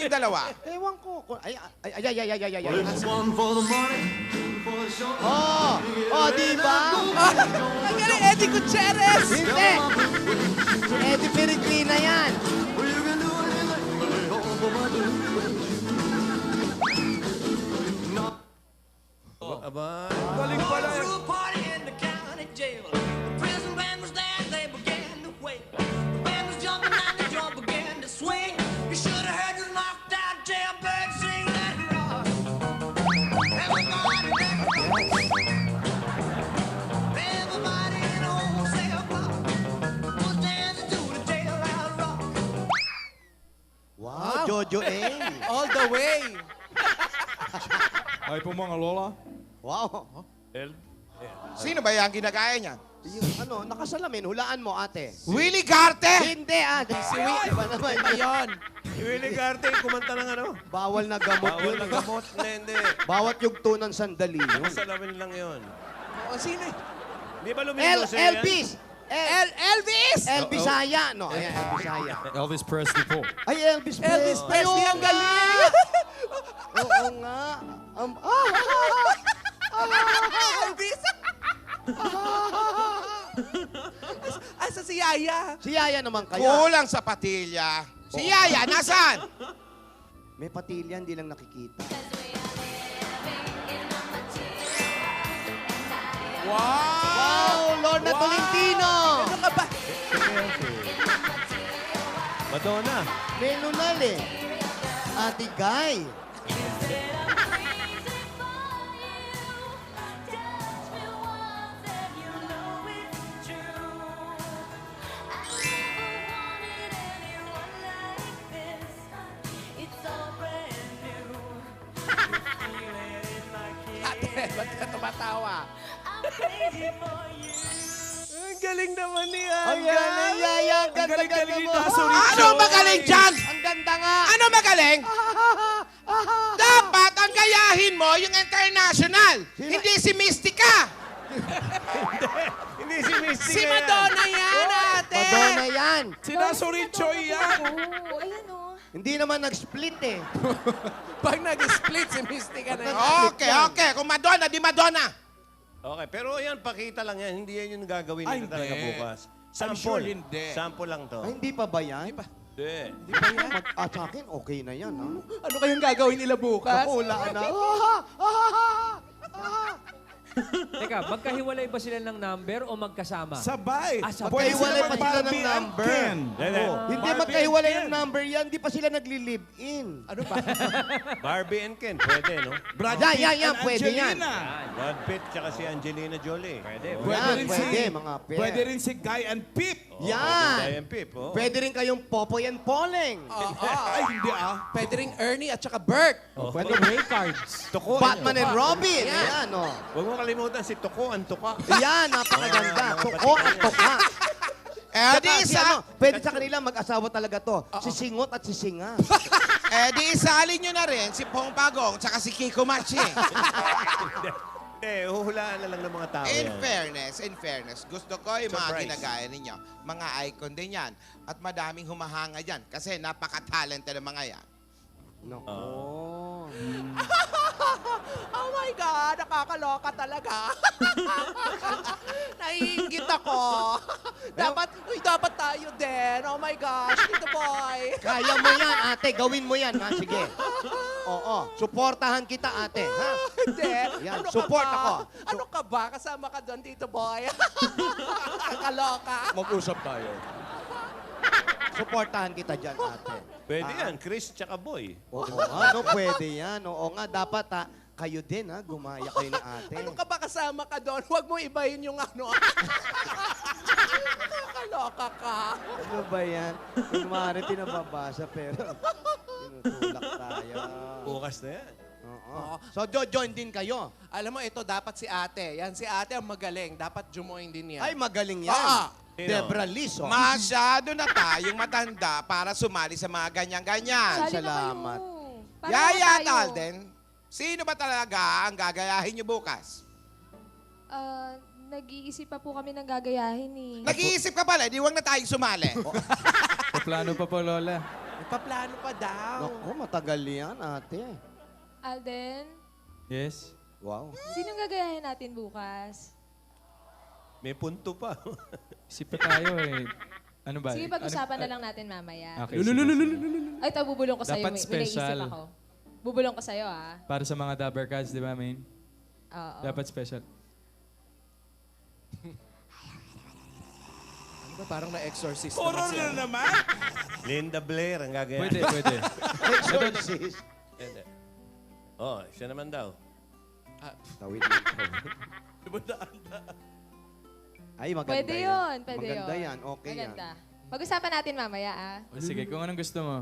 yung dalawa? Ewan ko. Ay. One for the money, one for the show. Di ba? Ang galing, Eddie Gutierrez! Hindi. Si Eddie Peregrina yan. Well, you can do anything, all for my dude. Aba. Galing pala. Threw a party in the county jail. The prison band was there, they began to wail. The band was jumping and the drum began to swing. You should have heard the knocked out jailbird sing that rock. Everybody let rock. Everybody in the wholesale block was dancing to the jailhouse rock. Wow, Jojo A. All the way. Ay po mga lola. Wow. Sino ba yan ginagaya niya? Yung nakasalamin, hulaan mo, ate. Willie Garte! Hindi, Si Willie. Iba naman Iba yun. Si Willie Garte, kumanta ng ano? Bawal na gamot Bawal yun. na gamot. Hindi. Bawat yugto ng sandali yun. Salamin lang yun. O, sino? Di ba lumino sa'yo yan? Elvis! Elvis! Elvis Saya. No, ayan, Elvis Saya. Elvis Presley po. Ay, Elvis Presley. Elvis Presley, ang galing! Oo nga. Elvis! Asa si Yaya? Si Yaya naman kaya. Kulang sa patilya. Si Yaya, nasaan? May patilya, hindi lang nakikita. Wow, Lorna Tolentino! Ano ka ba? Madonna. Menunal eh. Ate Guy. Ate, ba't ka tumatawa? Ang galing naman ni Yaya. Ang galing, Yaya. Ang ganda-ganda mo. Ano magaling dyan? Ang ganda nga. Ano magaling? Dapat ang gayahin mo yung international. Hindi si Mystica. Hindi si Misty. Si Madonna yan, ate! Madonna yan. Si Nasuri Choi yan. Oo, ayan o. Hindi naman nag-split eh. Pag nag-split, si Mystica na yan. Okay. Kung Madonna, di Madonna. Okay, pero yan, pakita lang yan. Hindi yan yung gagawin Ay, nila talaga hindi. bukas. I'm sure hindi. Sample lang to. Ay, hindi pa ba yan? Hindi. Sa akin, okay na yan, ha? Ano kayang gagawin nila bukas? Ako, wala na. Teka, magkahiwalay ba sila ng number o magkasama? Sabay. Sabay. Magkahiwalay pa sila ng Barbie and number. Ken. Hindi. Hindi magkahiwalay ng number yan. Hindi pa sila nagli-live-in. Ano ba? Barbie and Ken, pwede, no? Brad Yan, Pitt yan, and pwede yan. Angelina. Brad Pitt tsaka si Angelina Jolie. Pwede. Yan, rin pwede, si- mga pe. Pwede rin si Guy and Pip. Yan. Diane Pip, oh. Pwede rin kayong Popoy and Poleng. Ay, hindi ah. Pwede rin Ernie at saka Bert. Pwede break cards. Tuko. Batman and Robin. Ayan, oh. Huwag mo kalimutan si Tuko ang tuka. Ayan, napakaganda. Tuko at tuka. Di Saka si isa, pwede sa kanila mag-asawa talaga to. Si Singot at si Singa. di isali nyo na rin si Pong Pagong tsaka si Kiko Matching. Huhulaan na lang ng mga tao In yan. fairness, gusto ko yung mga Surprise. ginagaya ninyo. Mga icon din yan. At madaming humahanga dyan. Kasi napaka-talented ng mga yan. Oh. Oh my God, nakakaloka talaga. Naiingit ako. dapat tayo din. Oh my gosh, Tito Boy. Kaya mo yan, ate. Gawin mo yan, ha? Sige. Oo. Suportahan kita, ate. Ha? Hindi. Yan, Ano ka support ba? ako. Ano ka ba? Kasama ka doon, Tito Boy. Nakakaloka. Mag-usap tayo. Suportahan kita dyan, ate. Pwede yan, Chris tsaka Boy. Oo nga, no? Pwede yan. Oo nga, dapat, ha? Kayo din, ha? Gumaya kayo ni ate. Ano ka ba kasama ka doon? Huwag mo ibahin yung ano. Nakakaloka ka. Ano ba yan? Kunwari, pinababasa, pero tinutulak tayo. Bukas na yan. Oo. So, join din kayo. Alam mo, ito dapat si ate. Yan, si ate ang magaling. Dapat jumoin din yan. Ay, magaling yan. Sino? Debra Liz, oh. Masyado na tayong matanda para sumali sa mga ganyan-ganyan. Sali na salamat. kayo. Para Yaya tayo. Talden, sino ba talaga ang gagayahin nyo bukas? Nag-iisip pa po kami ng gagayahin eh. Nag-iisip ka pala, di wag na tayong sumali. May plano pa po, Lola. Nagpaplano pa daw. Naku, matagal yan, ate. Alden, Yes? Wow. sinong gagayahin natin bukas? May punto pa. Isip pa tayo eh. Ano ba? Sige, pag-usapan na lang natin mamaya. Okay, sige. Ay, ito, bubulong ko sa'yo. Dapat May naisip special. ako. Bubulong ko sa'yo, ah. Para sa mga Dabber Cats, di ba, Main? Oo. Dapat special. Ano ba, parang na-exorcist Puro naman siya. na naman. Linda Blair ang gagaya. Pwede, pwede. Exorcist. Hindi. Oh, siya naman daw. Tawid lang. Ay, maganda Pwede yun, pwede Maganda yun. yan, okay Maganda. Pag-usapan natin mamaya, ah. O, sige, kung anong gusto mo.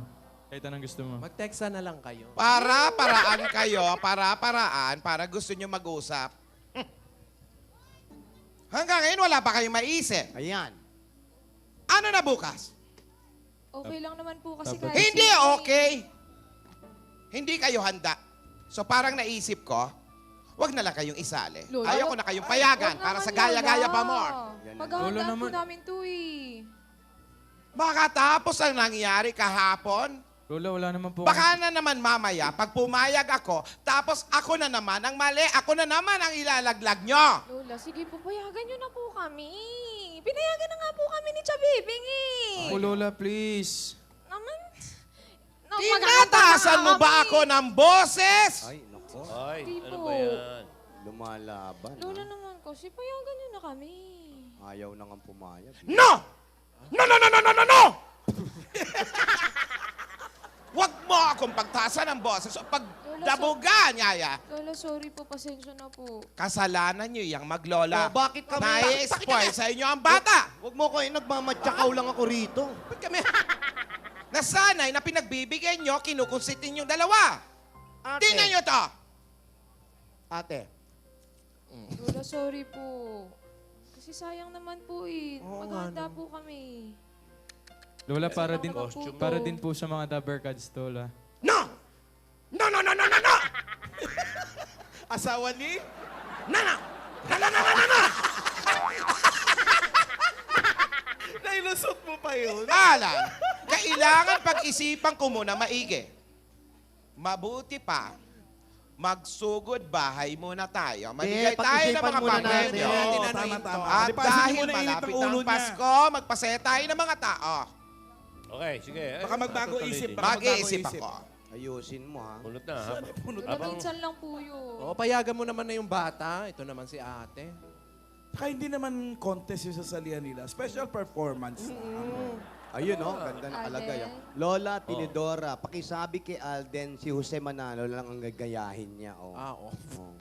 Kahit anong gusto mo. Mag-text na lang kayo. Para-paraan kayo, para-paraan, para gusto nyo mag-usap. Hanggang ngayon, wala pa kayong maisip. yan. Ayan. Ano na bukas? Okay lang naman po kasi Dapat- kahit Hindi sino eh. okay. Hindi kayo handa. So parang naisip ko, wag na lang kayong isali. Lola, Ayaw ko na kayong payagan Wag para sa naman, gaya-gaya Lola. pa more. Yan na. Maghahandaan Lola po naman. namin to eh. Makatapos ang nangyari kahapon, Lola, wala naman po. baka na naman mamaya, pag pumayag ako, tapos ako na naman ang mali, ako na naman ang ilalaglag nyo. Lola, sige po, payagan nyo na po kami. Pinayagan na nga po kami ni Chabibing eh. Oh, Lola, please. Naman. No, Tinataasan mo ba ako ng boses? Ay, nako. Ay, Di ano po. ba yan? Lumalaban. Lola ha? naman kasi, payagan nyo na kami. Ayaw na nga pumayag. No! No, no, no, no, no, no, no! Wag mo akong pagtaasan ng boses. Pag dabugan, yaya. Lola, sorry po, pasensya na po. Kasalanan nyo yung maglola. Oh, bakit kami- Nai-spoil sa inyo ang bata. Huwag mo ko nagmamatsakaw lang ako rito. Ba't kami? Nasanay na pinagbibigyan nyo, kinukunsitin yung dalawa. Tingnan nyo to. Ate. Lola, sorry po. Kasi sayang naman po eh. Oo Maghahanda nga, no. po kami. Lola, para Salamat din, naman po. para din po sa mga Dabber Cats to, Lola. No! No, no, no, no, no, no! Asawa ni? No, no! No, no, no, no, no, no! Nailusot mo pa yun. Alam, kailangan pag-isipan ko muna maigi. Mabuti pa, magsugod bahay muna tayo. Magbigay tayo ng pag-isipan mga muna pamilya. natin. Oo, Tinanayin tama, tama. to. At Lipasin niyo dahil muna init malapit ng ulo ang niya. Pasko, magpasaya tayo ng mga tao. Okay, sige. Baka magbago Tutuloy isip. din. Baka Mag-iisip magbago isip. ako. Ayusin mo, ha? Punot na, ha? Lola, Abang, minsan lang po yun. Oo, payagan mo naman na yung bata. Ito naman si ate. Saka hindi naman contest yung sasalihan nila. Special performance. Ayun, oh, ganda nakalagay. Oh. Lola Tinidora, pakisabi kay Alden, si Jose Manalo lang ang gagayahin niya. Oh. Oo. Oh.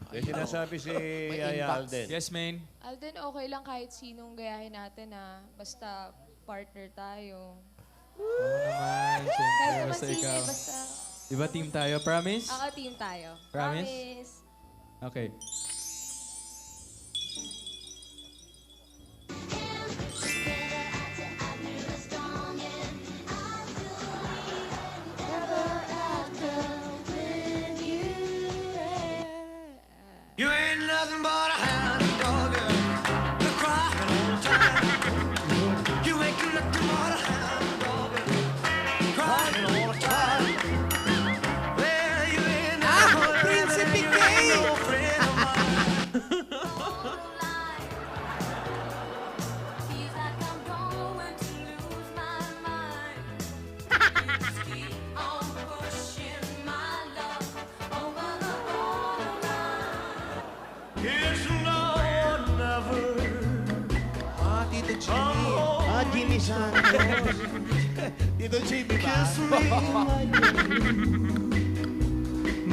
may sinasabi si May Yaya inbox. Alden. Yes, Main? Alden, okay lang kahit sinong gayahin natin ah. Basta partner tayo. Oo naman, Kahit siyempre. naman Basta sino, ikaw. basta Diba team tayo? Promise? ang team tayo. Promise? Promise. Okay. You ain't nothing but a hound dog, you're crying all the time. You ain't nothing but a hound dog, crying all the time. Well, you ain't nothing but a Prinsipe you Gay! ain't no friend of mine. Feels like I'm going to lose my mind. You just keep on pushing my love over the borderline. It's now or never. Ah, Tito Jimmy. Ah, Jimmy Santos. Dito, Jimmy ba? Kiss me like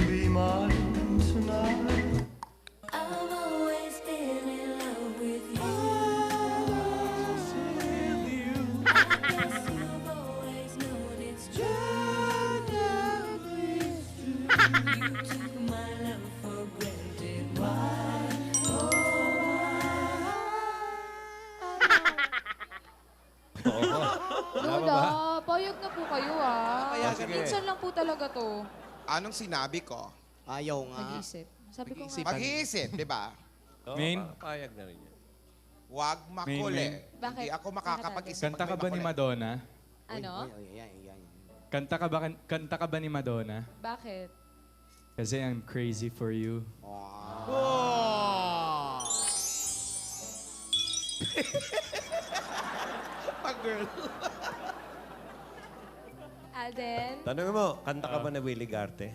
be mine tonight. I've always been in love with you. I guess you've always known it's true. You took my love for granted. Why? Oh, Lola, payag na po kayo ah. Payagan. Kasi minsan lang po talaga to. Anong sinabi ko? Ayaw nga. Mag-isip. Sabi ko nga. Mag-isip. Mag-iisip, di ba? Oo, Main? Payag na rin yan. Huwag makuli. Main. Bakit? Hindi ako makakapag-isip. Kanta ka pag ba may ni makuli. Madonna? Ano? Ay, ay, ay, ay. Kanta ka ba ni Madonna? Bakit? Kasi I'm crazy for you. Pag-girl. Alden? Tanong mo, kanta ka ba na Willie Garte?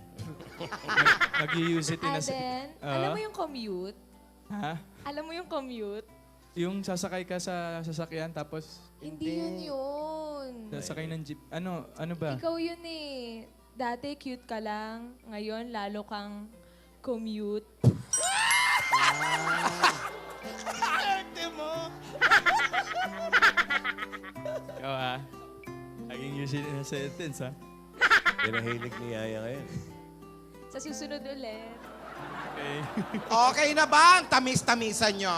Nag-use it in a... Alden, alam mo yung commute? Ha? Alam mo yung commute? Yung sasakay ka sa sasakyan tapos Hindi yun. sasakay ng jeep. Ano ba? Ikaw yun eh. Dati cute ka lang. Ngayon, lalo kang commute. Ikaw ha? Laging use it in a sentence ha? Pinahilig ni Yaya ngayon. Sa susunod ulit. Okay. Okay na ba ang tamis-tamisan nyo?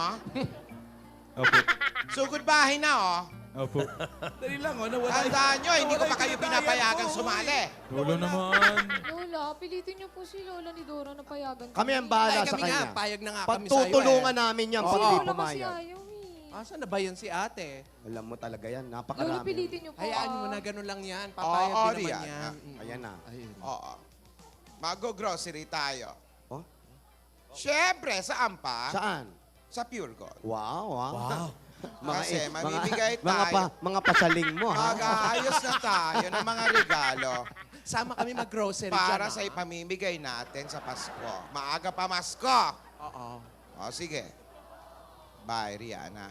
Opo. Sugod bahay na, oh. Opo. Dali lang, oh, nawala. Tandaan nyo, hindi ko nawala pa kayo yung pinapayagan pinatayan ko. sumali. Lolo naman. Lola, pilitin niyo po si Lola ni Dora na payagan Kami ang bahala Ay, sa kami nga, kanya. payag na nga kami sa'yo Pagtutulungan eh. namin yan Si pag di Lola kasi pumayag. ayaw eh. Asan na ba yun si ate? Alam mo talaga yan, Lola, napakarami. pilitin niyo po. Hayaan mo na, ganun lang yan. Papayag Oo, din naman Rian. yan. Ayan na. Ayun. Oo. Mag-grocery tayo. Oh? Siyempre, saan pa? Saan? Sa Pure Gold. Wow, wow. Kasi mamimigay mga, tayo. mga pasaling mo, ha? Mag-aayos na tayo ng mga regalo Sama kami mag-grocery para dyan, sa ah. ipamimigay natin sa Pasko. Maaga pa Masko. Oo. O, sige. Bye, Rihanna.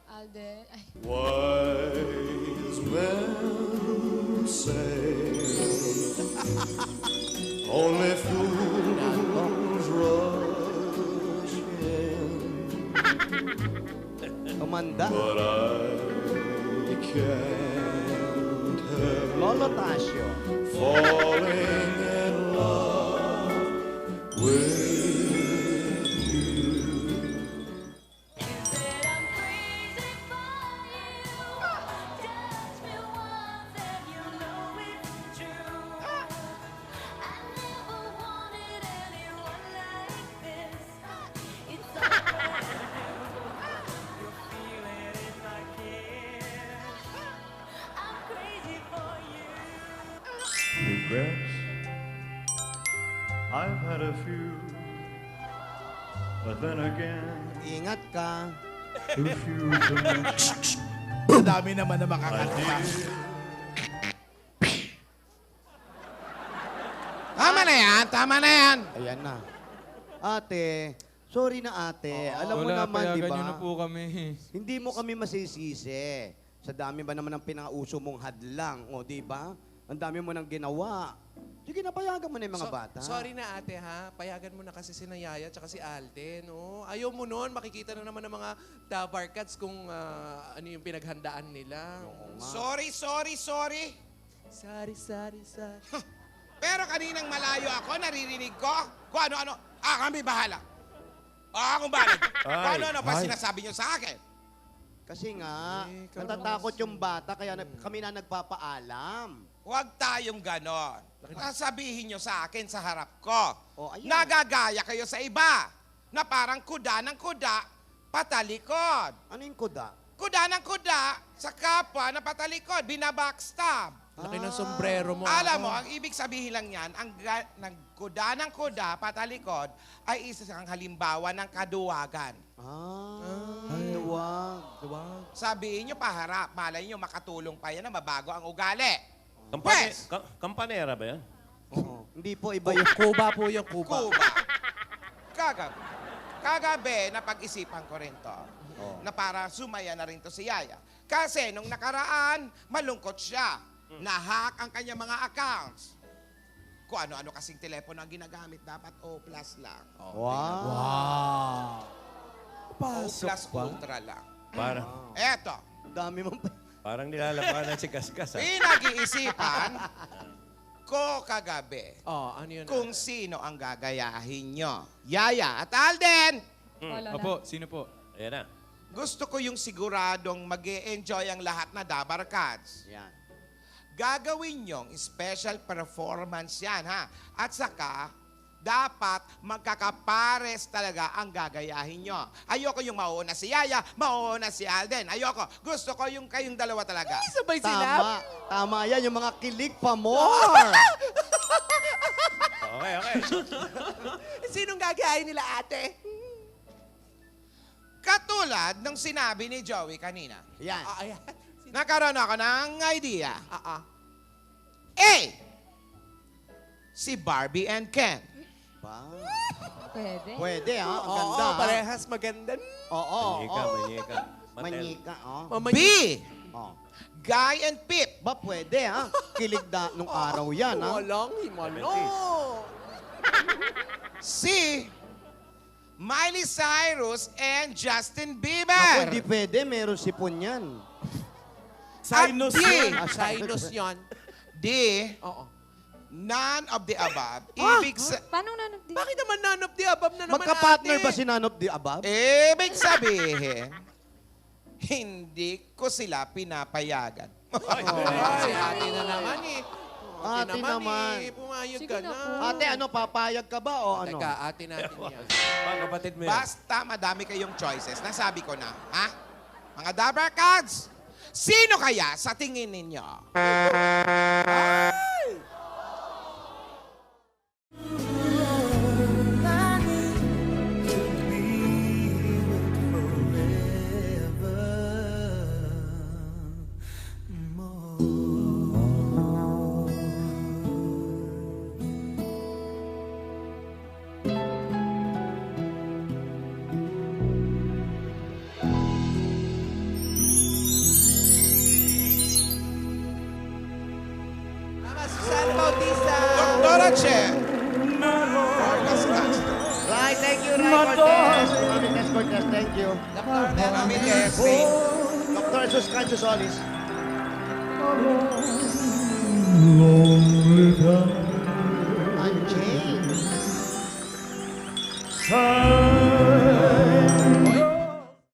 Alden, ay. Wise men say only fools rush in, Tumanda. but I can't help Lolo Tasio. falling in love with regrets. I've had a few, but then again, Ingat ka. too few to mention. Ang dami naman na I makakanta. did. Tama na yan, tama na yan. Ayan na. Ate, sorry na ate. Alam mo Wala, naman, di payagan ba? nyo na po kami. Hindi mo kami masisisi. Sa dami ba naman ng pinauso mong hadlang, o di ba? Ang dami mo nang ginawa. Sige, napayagan mo na yung mga bata. Sorry na ate ha. Payagan mo na kasi si Nayaya at si Alden. Oh. Ayaw mo nun. Makikita na naman ng mga Dabarkats kung ano yung pinaghandaan nila. Sorry, sorry, sorry. Sorry, sorry, sorry. Pero kaninang malayo ako, naririnig ko kung ano-ano. Kami bahala. Akong bahala. Kung ano-ano pa sinasabi niyo sa akin. Kasi nga, natatakot yung bata, kaya kami na nagpapaalam. Huwag tayong ganon. Sasabihin niyo sa akin sa harap ko. O, ayan. Nagagaya kayo sa iba na parang kuda ng kuda, patalikod. Ano yung kuda? Kuda ng kuda sa kapwa na patalikod, binabackstab. Laki ng sombrero mo. Alam mo, ang ibig sabihin lang yan, ang kuda ng kuda, patalikod, ay isang halimbawa ng kaduwagan. Duwag. Sabihin nyo paharap, malay nyo makatulong pa yan na mabago ang ugali. Kampane, kampanera ba yan? Oo. Hindi po, iba yung... Kuba po yung Kuba. Kuba. Kagabi, napag-isipan ko rin to. Na para sumaya na rin to si Yaya. Kasi nung nakaraan, malungkot siya. Na-hack ang kanyang mga accounts. Kung ano-ano kasing telepono ang ginagamit, dapat O+ lang. Wow. O+ Ultra lang. Parang, Eto, Dami mong... parang nilalabanan si Kaskas. pinag-iisipan ko kagabi Oh, ano yun? kung sino ang gagayahin nyo. Yaya at Alden! Wala na. Opo, sino po? Ayan na. Gusto ko yung siguradong mag enjoy ang lahat na Dabarkads. Yan. Gagawin nyong special performance yan, ha? At saka, dapat magkakapares talaga ang gagayahin nyo. Ayoko yung mauuna si Yaya, mauuna si Alden. Ayoko. Gusto ko yung kayong dalawa talaga. Sabay sila. Tama. Tama yan, yung mga kilig pa more. Okay, okay. Sinong gagayahin nila, ate? Katulad ng sinabi ni Joey kanina. Yan. Ayan. Nagkaroon ako ng idea. A. Si Barbie and Ken. Ba? Pwede. Pwede, ha? Ang Oo, ganda, ha? parehas maganda. Oo, Manyika, oo. manyika. Matel. Manyika, oh. B. Oh. Guy and Pip. Ba, pwede, ha? Kilig na nung araw yan, ha? Walang himalo. C. Miley Cyrus and Justin Bieber. Ako, hindi pwede. Meron sipon yan. Sinus At D. yun. Sinus yon. D. Oo. None of the above. Ibig, Paano nanap din? Bakit naman none of the above na naman, Magka-partner ate? ba si None of the Above? ibig sabihin, hindi ko sila pinapayagan. Si ate na naman eh. Ate naman. eh. Pumayag Sige ka na na. po. Ate, ano, papayag ka ba o ano? Teka, ate natin yan. Mga kapatid mo yan. Basta madami kayong choices. Nasabi ko na. Ha? Mga Dabber Cats, sino kaya sa tingin ninyo? Mama Susana Bautista. Dr. Che. Orcas Castro. Right, thank you, Ray Cortez. Mami Tess Cortez, thank you. Mami Tessie. Dr. Jesus Francis Solis. Unchained.